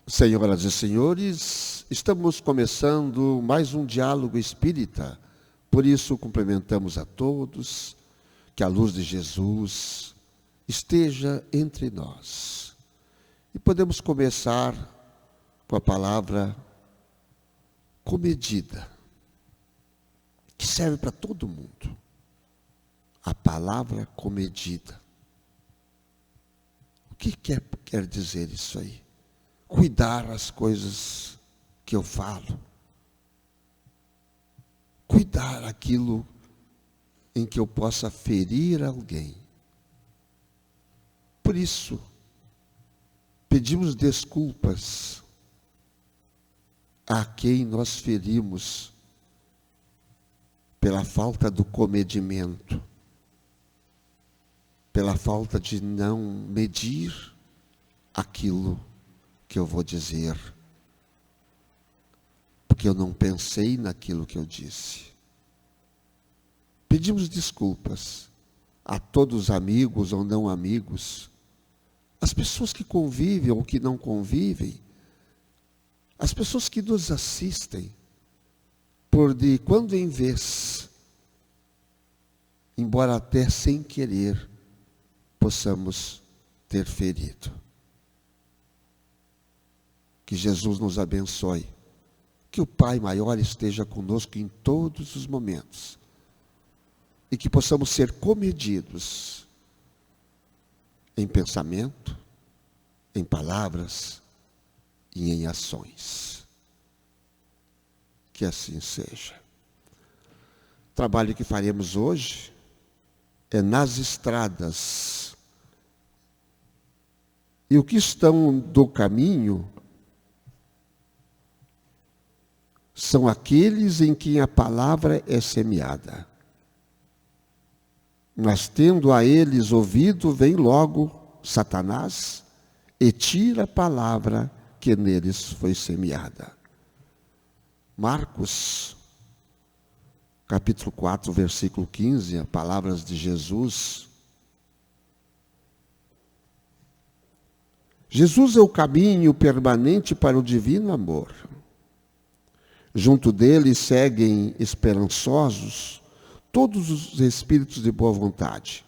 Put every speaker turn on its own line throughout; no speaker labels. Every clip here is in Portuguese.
Senhoras e senhores, estamos começando mais um diálogo espírita. Por isso, cumprimentamos a todos, que a luz de Jesus esteja entre nós. E podemos começar com a palavra comedida, que serve para todo mundo. A palavra comedida. O que quer dizer isso aí? Cuidar as coisas que eu falo. Cuidar aquilo em que eu possa ferir alguém. Por isso, pedimos desculpas a quem nós ferimos pela falta do comedimento, pela falta de não medir aquilo que eu vou dizer, porque eu não pensei naquilo que eu disse. Pedimos desculpas a todos os amigos ou não amigos, as pessoas que convivem ou que não convivem, as pessoas que nos assistem, por de quando em vez, embora até sem querer, possamos ter ferido. Que Jesus nos abençoe. Que o Pai maior esteja conosco em todos os momentos. E que possamos ser comedidos em pensamento, em palavras e em ações. Que assim seja. O trabalho que faremos hoje é nas estradas. E o que estão do caminho são aqueles em quem a palavra é semeada. Mas tendo a eles ouvido, vem logo Satanás e tira a palavra que neles foi semeada. Marcos, capítulo 4, versículo 15, palavras de Jesus. Jesus é o caminho permanente para o divino amor. Junto dele seguem esperançosos todos os espíritos de boa vontade,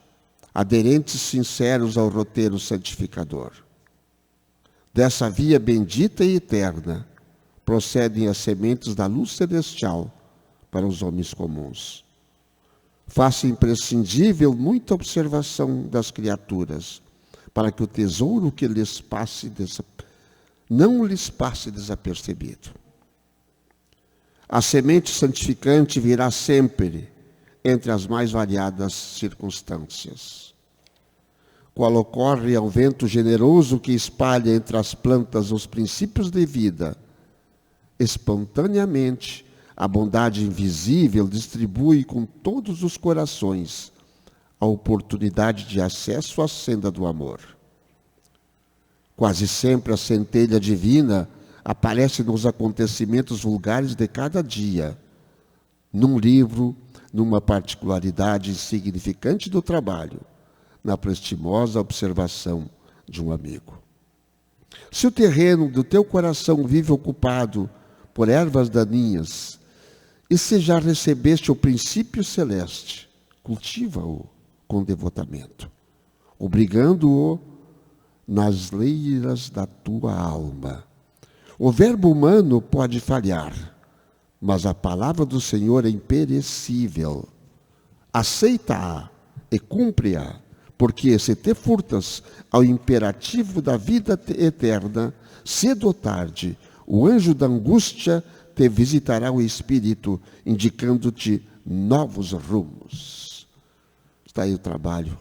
aderentes sinceros ao roteiro santificador. Dessa via bendita e eterna procedem as sementes da luz celestial para os homens comuns. Faça imprescindível muita observação das criaturas, para que o tesouro que lhes passe não lhes passe desapercebido. A semente santificante virá sempre entre as mais variadas circunstâncias. Qual ocorre ao vento generoso que espalha entre as plantas os princípios de vida, espontaneamente a bondade invisível distribui com todos os corações a oportunidade de acesso à senda do amor. Quase sempre a centelha divina aparece nos acontecimentos vulgares de cada dia, num livro, numa particularidade insignificante do trabalho, na prestimosa observação de um amigo. Se o terreno do teu coração vive ocupado por ervas daninhas, e se já recebeste o princípio celeste, cultiva-o com devotamento, obrigando-o nas leiras da tua alma. O verbo humano pode falhar, mas a palavra do Senhor é imperecível. Aceita-a e cumpre-a, porque se te furtas ao imperativo da vida eterna, cedo ou tarde, o anjo da angústia te visitará o espírito, indicando-te novos rumos. Está aí o trabalho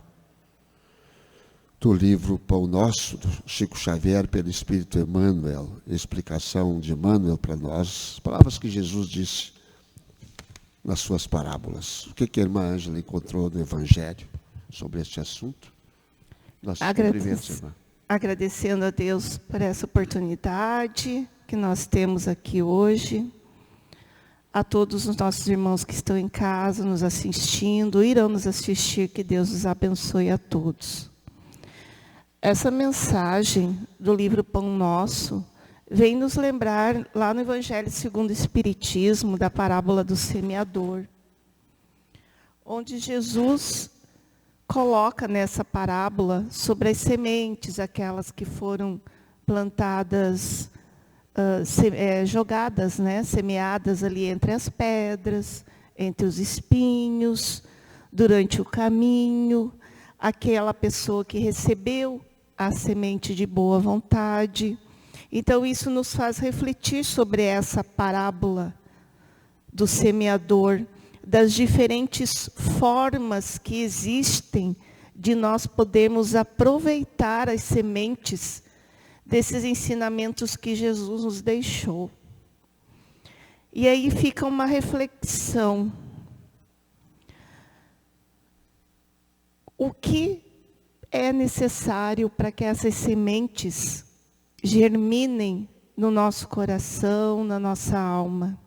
do livro Pão Nosso, do Chico Xavier, pelo Espírito Emmanuel, explicação de Emmanuel para nós, palavras que Jesus disse nas suas parábolas. O que a irmã Ângela encontrou no Evangelho sobre este assunto? Nossos cumprimentos, irmã.
Agradecendo a Deus por essa oportunidade que nós temos aqui hoje, a todos os nossos irmãos que estão em casa, nos assistindo, irão nos assistir, que Deus os abençoe a todos. Essa mensagem do livro Pão Nosso vem nos lembrar, lá no Evangelho segundo o Espiritismo, da parábola do semeador, onde Jesus coloca nessa parábola sobre as sementes, aquelas que foram plantadas, jogadas, né, semeadas ali entre as pedras, entre os espinhos, durante o caminho, aquela pessoa que recebeu a semente de boa vontade. Então, isso nos faz refletir sobre essa parábola do semeador, das diferentes formas que existem de nós podermos aproveitar as sementes desses ensinamentos que Jesus nos deixou. E aí fica uma reflexão. O que é necessário para que essas sementes germinem no nosso coração, na nossa alma?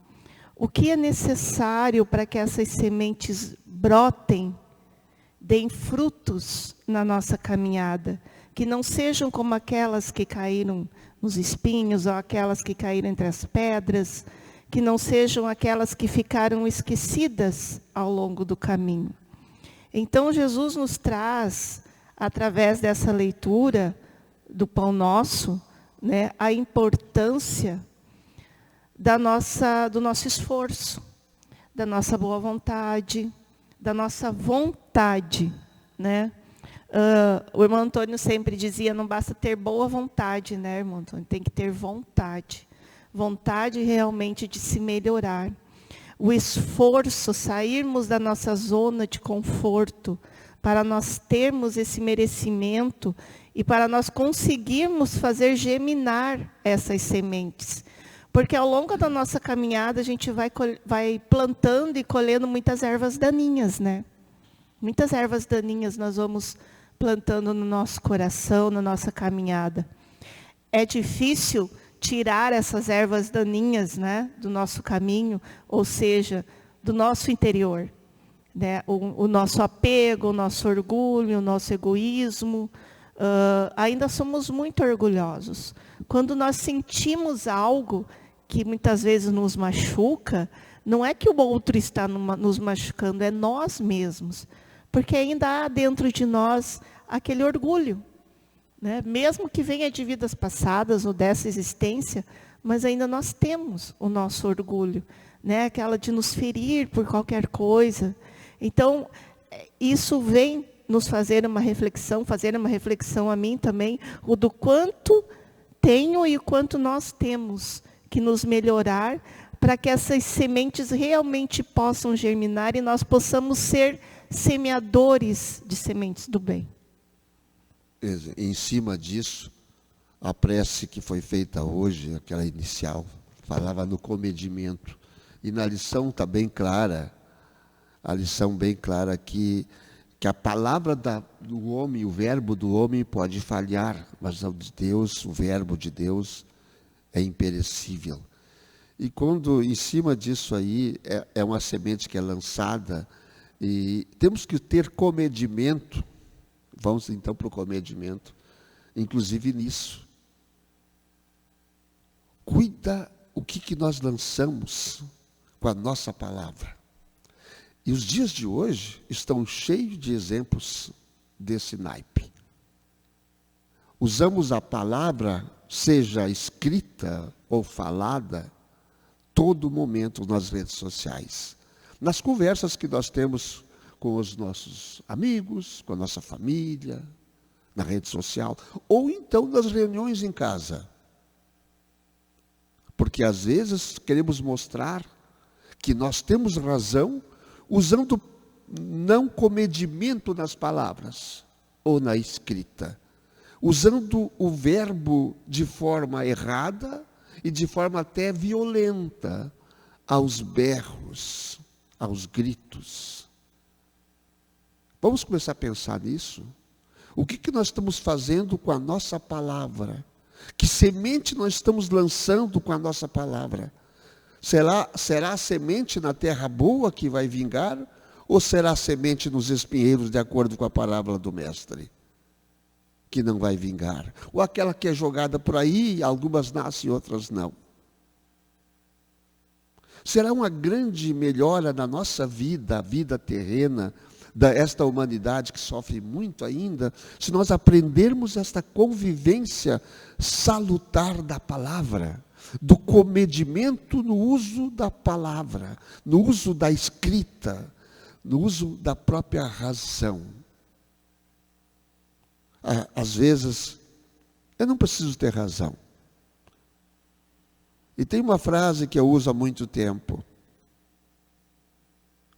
O que é necessário para que essas sementes brotem, deem frutos na nossa caminhada? Que não sejam como aquelas que caíram nos espinhos, ou aquelas que caíram entre as pedras, que não sejam aquelas que ficaram esquecidas ao longo do caminho. Então, Jesus nos traz, através dessa leitura do Pão Nosso, né, a importância do nosso esforço, da nossa boa vontade, da nossa vontade, né? O irmão Antônio sempre dizia, não basta ter boa vontade, né, irmão Antônio? Tem que ter vontade. Vontade realmente de se melhorar. O esforço, sairmos da nossa zona de conforto, para nós termos esse merecimento e para nós conseguirmos fazer germinar essas sementes. Porque ao longo da nossa caminhada, a gente vai plantando e colhendo muitas ervas daninhas, né? Muitas ervas daninhas nós vamos plantando no nosso coração, na nossa caminhada. É difícil tirar essas ervas daninhas, né, do nosso caminho, ou seja, do nosso interior, né? O nosso apego, o nosso orgulho, o nosso egoísmo. Ainda somos muito orgulhosos. Quando nós sentimos algo que muitas vezes nos machuca, não é que o outro está nos machucando, é nós mesmos. Porque ainda há dentro de nós aquele orgulho, né? Mesmo que venha de vidas passadas ou dessa existência, mas ainda nós temos o nosso orgulho, né? Aquela de nos ferir por qualquer coisa. Então, isso vem nos fazer uma reflexão a mim também, o do quanto tenho e o quanto nós temos que nos melhorar para que essas sementes realmente possam germinar e nós possamos ser semeadores de sementes do bem.
Em cima disso, a prece que foi feita hoje, aquela inicial, falava no comedimento. E na lição está bem clara, que a palavra do homem, o verbo do homem pode falhar, mas o de Deus, o verbo de Deus é imperecível. E quando, em cima disso aí, é uma semente que é lançada, e temos que ter comedimento. Vamos então para o comedimento, inclusive nisso. Cuida o que nós lançamos com a nossa palavra. E os dias de hoje estão cheios de exemplos desse naipe. Usamos a palavra, seja escrita ou falada, todo momento nas redes sociais. Nas conversas que nós temos com os nossos amigos, com a nossa família, na rede social, ou então nas reuniões em casa. Porque às vezes queremos mostrar que nós temos razão, usando não comedimento nas palavras ou na escrita, usando o verbo de forma errada e de forma até violenta, aos berros, aos gritos. Vamos começar a pensar nisso? O que nós estamos fazendo com a nossa palavra? Que semente nós estamos lançando com a nossa palavra? Será a semente na terra boa que vai vingar? Ou será a semente nos espinheiros, de acordo com a palavra do Mestre? que não vai vingar. Ou aquela que é jogada por aí, algumas nascem, outras não. Será uma grande melhora na nossa vida, a vida terrena, desta humanidade que sofre muito ainda, se nós aprendermos esta convivência salutar da palavra, do comedimento no uso da palavra, no uso da escrita, no uso da própria razão. Às vezes, eu não preciso ter razão. E tem uma frase que eu uso há muito tempo.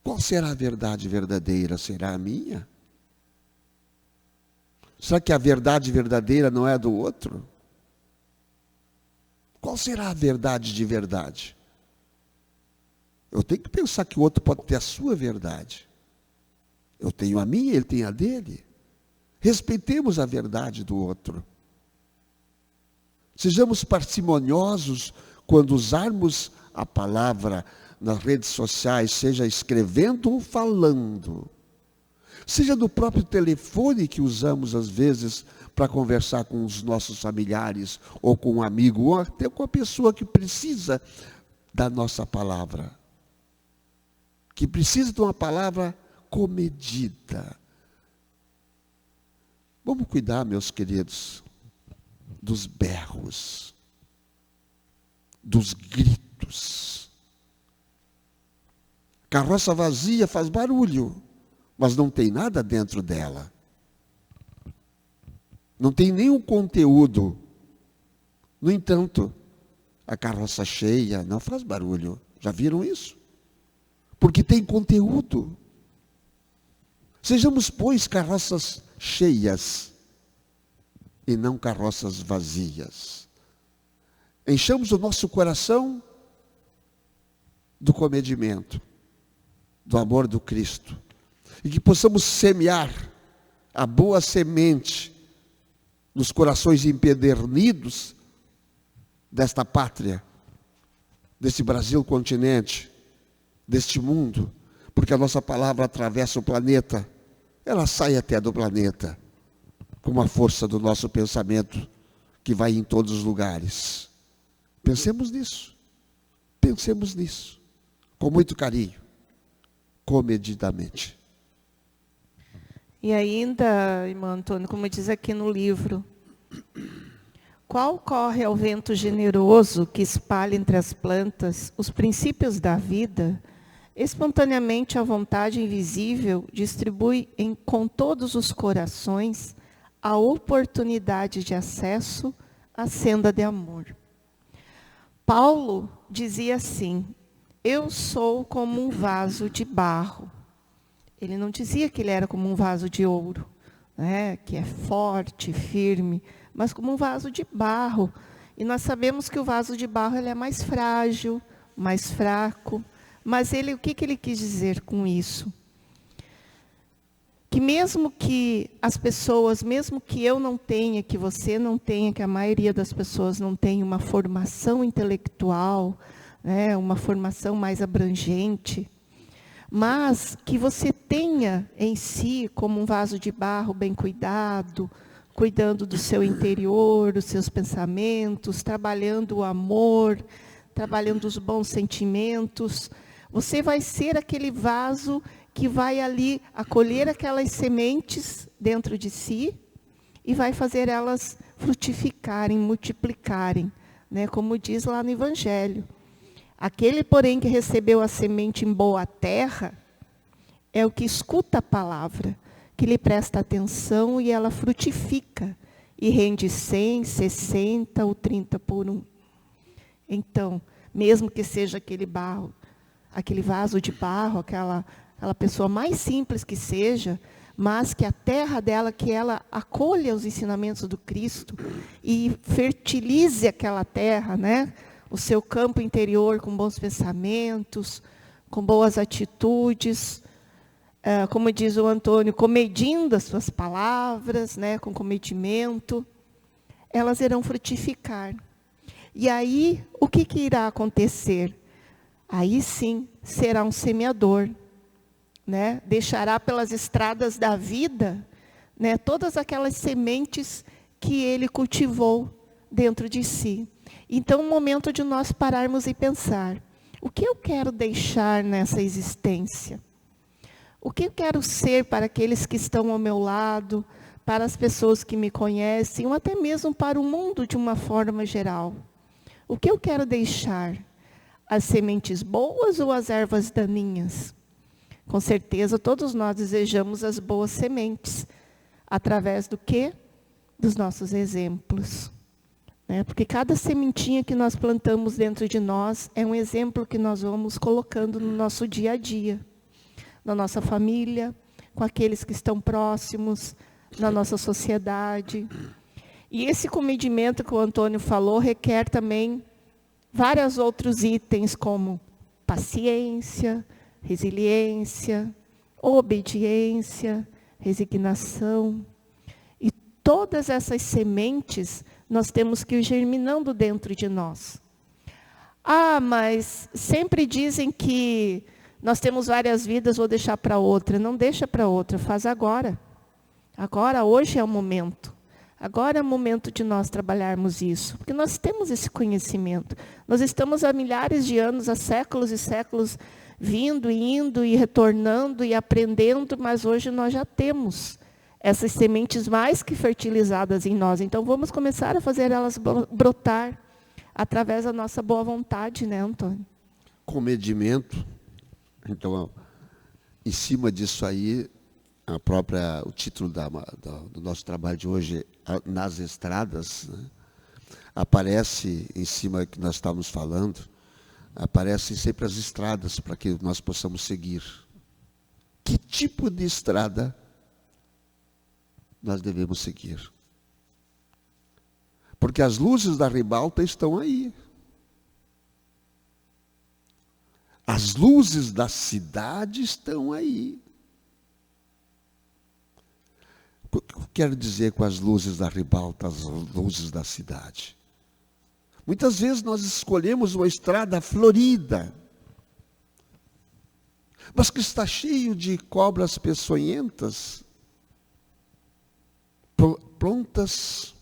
Qual será a verdade verdadeira? Será a minha? Será que a verdade verdadeira não é do outro? Qual será a verdade de verdade? Eu tenho que pensar que o outro pode ter a sua verdade. Eu tenho a minha, ele tem a dele. Respeitemos a verdade do outro. Sejamos parcimoniosos quando usarmos a palavra nas redes sociais, seja escrevendo ou falando. Seja no próprio telefone que usamos às vezes para conversar com os nossos familiares, ou com um amigo, ou até com a pessoa que precisa da nossa palavra. Que precisa de uma palavra comedida. Vamos cuidar, meus queridos, dos berros, dos gritos. Carroça vazia faz barulho, mas não tem nada dentro dela. Não tem nenhum conteúdo. No entanto, a carroça cheia não faz barulho. Já viram isso? Porque tem conteúdo. Sejamos, pois, carroças cheias e não carroças vazias. Enchamos o nosso coração do comedimento, do amor do Cristo, e que possamos semear a boa semente nos corações empedernidos desta pátria, deste Brasil continente, deste mundo, porque a nossa palavra atravessa o planeta, ela sai até do planeta, com a força do nosso pensamento, que vai em todos os lugares. Pensemos nisso, com muito carinho, comedidamente.
E ainda, irmão Antônio, como diz aqui no livro, qual corre ao vento generoso que espalha entre as plantas os princípios da vida, espontaneamente a vontade invisível distribui com todos os corações a oportunidade de acesso à senda de amor. Paulo dizia assim: eu sou como um vaso de barro. Ele não dizia que ele era como um vaso de ouro, né, que é forte, firme, mas como um vaso de barro. E nós sabemos que o vaso de barro ele é mais frágil, mais fraco. Mas o que ele quis dizer com isso? Que mesmo que as pessoas, mesmo que eu não tenha, que você não tenha, que a maioria das pessoas não tenha uma formação intelectual, né, uma formação mais abrangente, mas que você tenha em si, como um vaso de barro bem cuidado, cuidando do seu interior, dos seus pensamentos, trabalhando o amor, trabalhando os bons sentimentos, você vai ser aquele vaso que vai ali acolher aquelas sementes dentro de si e vai fazer elas frutificarem, multiplicarem, né? Como diz lá no Evangelho. Aquele, porém, que recebeu a semente em boa terra, é o que escuta a palavra, que lhe presta atenção e ela frutifica, e rende 100, 60 ou 30 por um. Então, mesmo que seja aquele barro, aquele vaso de barro, aquela pessoa mais simples que seja, mas que a terra dela, que ela acolha os ensinamentos do Cristo e fertilize aquela terra, né? O seu campo interior com bons pensamentos, com boas atitudes, como diz o Antônio, comedindo as suas palavras, né? Com comedimento, elas irão frutificar. E aí, o que irá acontecer? Aí sim, será um semeador, né? Deixará pelas estradas da vida, né, todas aquelas sementes que ele cultivou dentro de si. Então, é um momento de nós pararmos e pensar, o que eu quero deixar nessa existência? O que eu quero ser para aqueles que estão ao meu lado, para as pessoas que me conhecem, ou até mesmo para o mundo de uma forma geral? O que eu quero deixar? As sementes boas ou as ervas daninhas? Com certeza, todos nós desejamos as boas sementes. Através do quê? Dos nossos exemplos. Né? Porque cada sementinha que nós plantamos dentro de nós é um exemplo que nós vamos colocando no nosso dia a dia. Na nossa família, com aqueles que estão próximos, na nossa sociedade. E esse comedimento que o Antônio falou requer também vários outros itens, como paciência, resiliência, obediência, resignação. E todas essas sementes nós temos que ir germinando dentro de nós. Ah, mas sempre dizem que nós temos várias vidas, vou deixar para outra. Não deixa para outra, faz agora. Agora, hoje é o momento. Agora é o momento de nós trabalharmos isso, porque nós temos esse conhecimento. Nós estamos há milhares de anos, há séculos e séculos, vindo e indo e retornando e aprendendo, mas hoje nós já temos essas sementes mais que fertilizadas em nós. Então, vamos começar a fazer elas brotar através da nossa boa vontade, né, Antônio?
Comedimento. Então, em cima disso aí, o título do nosso trabalho de hoje, Nas Estradas, né, aparece em cima que nós estávamos falando, aparecem sempre as estradas para que nós possamos seguir. Que tipo de estrada nós devemos seguir? Porque as luzes da ribalta estão aí. As luzes da cidade estão aí. O que eu quero dizer com as luzes da ribalta, as luzes da cidade? Muitas vezes nós escolhemos uma estrada florida, mas que está cheio de cobras peçonhentas, prontas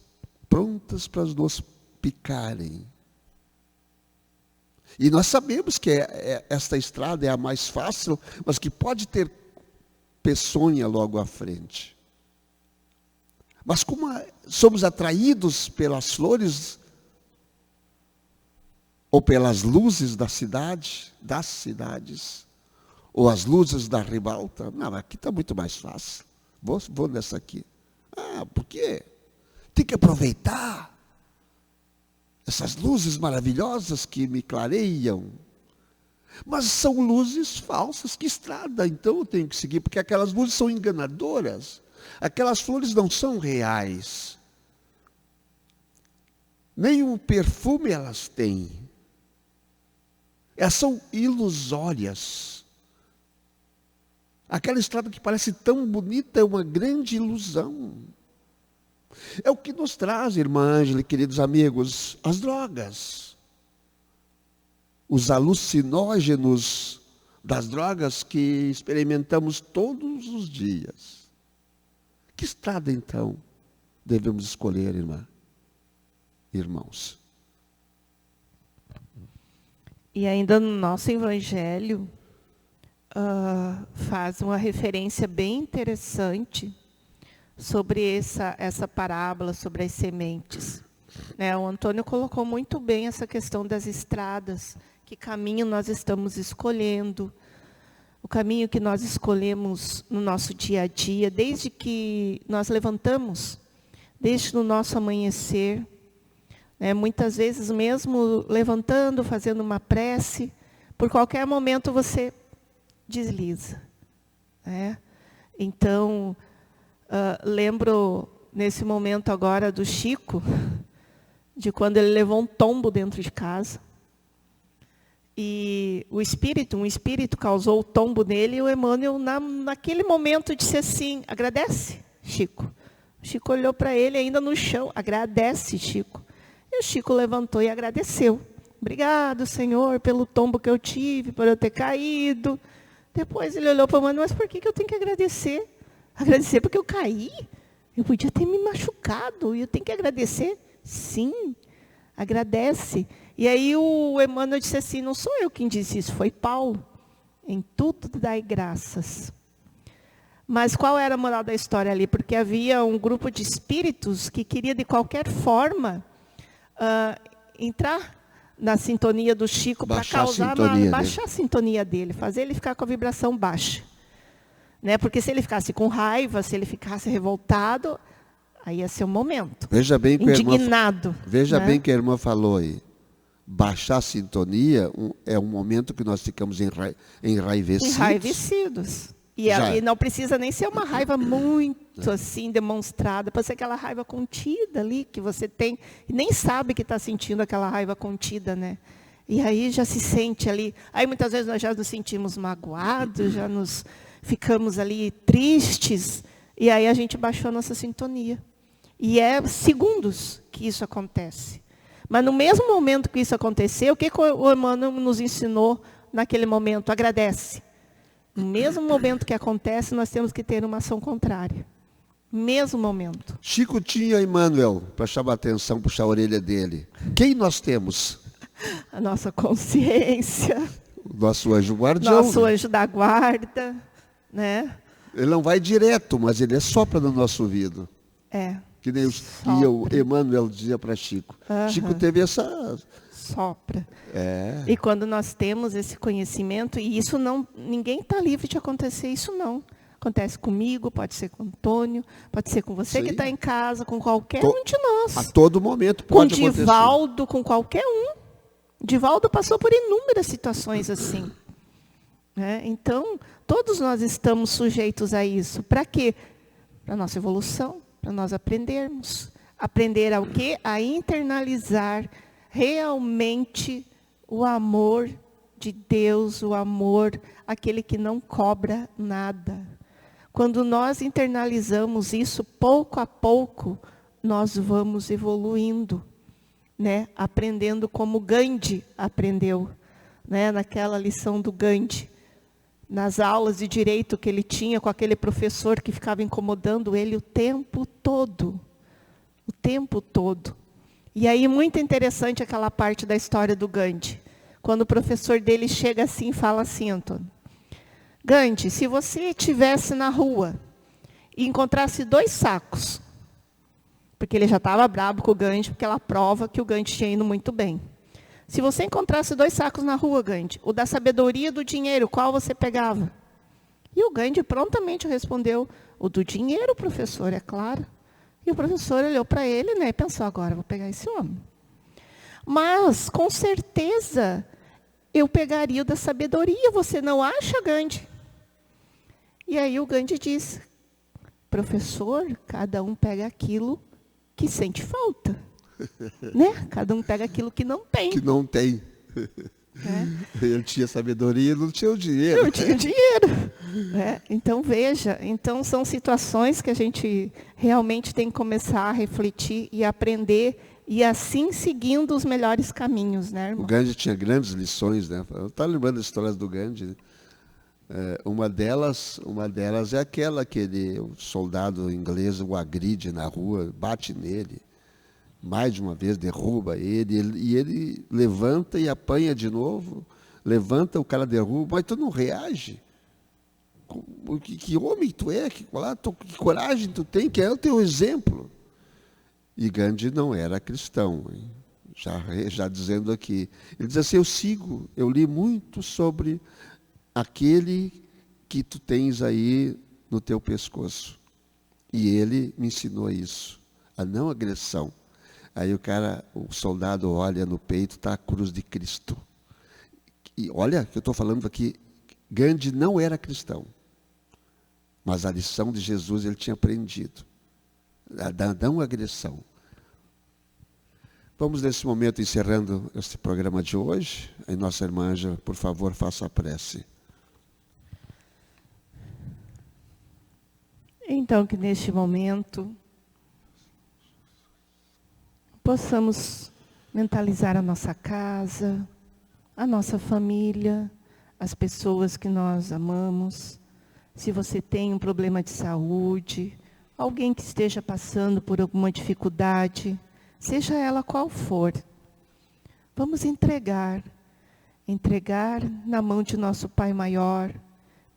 para nos picarem. E nós sabemos que esta estrada é a mais fácil, mas que pode ter peçonha logo à frente. Mas como somos atraídos pelas flores ou pelas luzes da cidade, das cidades, ou as luzes da ribalta, não, aqui está muito mais fácil. Vou nessa aqui. Ah, por quê? Tem que aproveitar essas luzes maravilhosas que me clareiam. Mas são luzes falsas, que estrada, então eu tenho que seguir, porque aquelas luzes são enganadoras. Aquelas flores não são reais. Nem o perfume elas têm. Elas são ilusórias. Aquela estrada que parece tão bonita é uma grande ilusão. É o que nos traz, irmã Ângela e queridos amigos, as drogas. Os alucinógenos das drogas que experimentamos todos os dias. Que estrada, então, devemos escolher, irmãos?
E ainda no nosso evangelho, faz uma referência bem interessante sobre essa parábola, sobre as sementes. Né, o Antônio colocou muito bem essa questão das estradas, que caminho nós estamos escolhendo, o caminho que nós escolhemos no nosso dia a dia, desde que nós levantamos, desde o nosso amanhecer. Né, muitas vezes mesmo levantando, fazendo uma prece, por qualquer momento você desliza. Né? Então, lembro nesse momento agora do Chico, de quando ele levou um tombo dentro de casa. E um espírito causou o tombo nele, e o Emmanuel, naquele momento, disse assim: agradece, Chico. O Chico olhou para ele ainda no chão: agradece, Chico. E o Chico levantou e agradeceu. Obrigado, Senhor, pelo tombo que eu tive, por eu ter caído. Depois ele olhou para o Emmanuel: mas por que eu tenho que agradecer? Agradecer porque eu caí? Eu podia ter me machucado, e eu tenho que agradecer? Sim, agradece. E aí o Emmanuel disse assim, não sou eu quem disse isso, foi Paulo. Em tudo dai graças. Mas qual era a moral da história ali? Porque havia um grupo de espíritos que queria de qualquer forma entrar na sintonia do Chico para causar baixar a sintonia dele, fazer ele ficar com a vibração baixa. Né? Porque se ele ficasse com raiva, se ele ficasse revoltado, aí ia ser o momento.
Veja bem que
indignado.
Veja bem que a irmã falou aí. Baixar a sintonia é um momento que nós ficamos enraivecidos.
Enraivecidos. E não precisa nem ser uma raiva muito assim demonstrada, pode ser aquela raiva contida ali que você tem e nem sabe que está sentindo aquela raiva contida, né? E aí já se sente ali. Aí muitas vezes nós já nos sentimos magoados, já nos ficamos ali tristes, e aí a gente baixou a nossa sintonia. E é segundos que isso acontece. Mas no mesmo momento que isso aconteceu, o que o Emmanuel nos ensinou naquele momento? Agradece. No mesmo momento que acontece, nós temos que ter uma ação contrária. Mesmo momento.
Chico tinha Emmanuel para chamar a atenção, puxar a orelha dele. Quem nós temos?
A nossa consciência.
O nosso anjo guardião.
Nosso anjo da guarda. Né?
Ele não vai direto, mas ele sopra no nosso ouvido. Que nem o Emmanuel dizia para Chico. Chico teve essa...
Sopra. E quando nós temos esse conhecimento, e isso não, ninguém está livre de acontecer isso não. Acontece comigo, pode ser com o Antônio, pode ser com você que está em casa, com qualquer um de nós.
A todo momento pode acontecer.
Com Divaldo, com qualquer um. Divaldo passou por inúmeras situações assim. Então, todos nós estamos sujeitos a isso. Para quê? Para a nossa evolução, para nós aprendermos. Aprender ao quê? A internalizar realmente o amor de Deus, o amor, aquele que não cobra nada. Quando nós internalizamos isso, pouco a pouco, nós vamos evoluindo, né? Aprendendo como Gandhi aprendeu, né? Naquela lição do Gandhi, nas aulas de direito que ele tinha com aquele professor que ficava incomodando ele o tempo todo. O tempo todo. E aí, muito interessante aquela parte da história do Gandhi. Quando o professor dele chega assim e fala assim, Antônio. Gandhi, se você estivesse na rua e encontrasse 2 sacos, porque ele já estava bravo com o Gandhi, porque ela prova que o Gandhi tinha ido muito bem. Se você encontrasse 2 sacos na rua, Gandhi, o da sabedoria e do dinheiro, qual você pegava? E o Gandhi prontamente respondeu, o do dinheiro, professor, é claro. E o professor olhou para ele, né, e pensou, agora vou pegar esse homem. Mas, com certeza, eu pegaria o da sabedoria, você não acha, Gandhi? E aí o Gandhi diz, professor, cada um pega aquilo que sente falta. Né? Cada um pega aquilo que não tem.
Que não tem. Ele tinha sabedoria e não tinha o dinheiro.
Não tinha dinheiro. Então, veja, são situações que a gente realmente tem que começar a refletir e aprender, e assim seguindo os melhores caminhos, né, irmão?
O Gandhi tinha grandes lições, né? Eu estava lembrando das histórias do Gandhi. Uma delas é aquela que o soldado inglês o agride na rua, bate nele. Mais de uma vez, derruba ele, e ele levanta e apanha de novo, levanta, o cara derruba, mas tu não reage. Que homem tu é, que coragem tu tem, que é o teu exemplo. E Gandhi não era cristão, hein? Já dizendo aqui. Ele diz assim, eu li muito sobre aquele que tu tens aí no teu pescoço. E ele me ensinou isso, a não agressão. Aí o soldado olha no peito, está a cruz de Cristo. E olha, que eu estou falando aqui, Gandhi não era cristão. Mas a lição de Jesus ele tinha aprendido. A não agressão. Vamos nesse momento encerrando este programa de hoje. Aí nossa irmã Ângela, por favor, faça a prece.
Então, que neste momento possamos mentalizar a nossa casa, a nossa família, as pessoas que nós amamos. Se você tem um problema de saúde, alguém que esteja passando por alguma dificuldade, seja ela qual for, vamos entregar na mão de nosso Pai maior,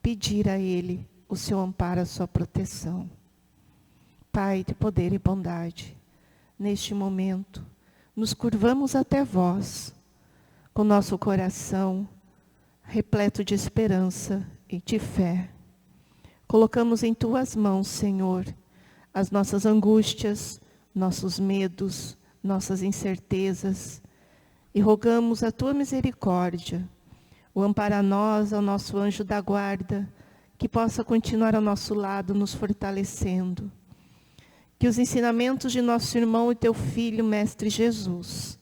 pedir a Ele o seu amparo, a sua proteção. Pai de poder e bondade, neste momento, nos curvamos até vós, com nosso coração repleto de esperança e de fé. Colocamos em tuas mãos, Senhor, as nossas angústias, nossos medos, nossas incertezas, e rogamos a tua misericórdia, o amparo a nós, ao nosso anjo da guarda, que possa continuar ao nosso lado, nos fortalecendo. Que os ensinamentos de nosso irmão e teu filho, Mestre Jesus,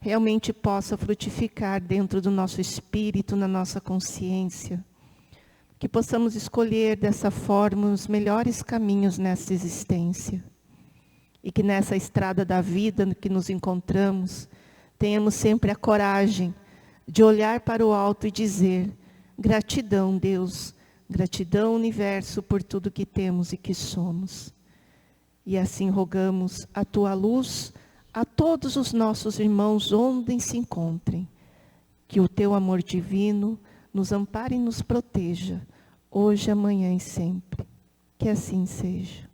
realmente possa frutificar dentro do nosso espírito, na nossa consciência. Que possamos escolher dessa forma os melhores caminhos nessa existência. E que nessa estrada da vida que nos encontramos, tenhamos sempre a coragem de olhar para o alto e dizer: gratidão, Deus, gratidão, universo, por tudo que temos e que somos. E assim rogamos a tua luz a todos os nossos irmãos onde se encontrem. Que o teu amor divino nos ampare e nos proteja, hoje, amanhã e sempre. Que assim seja.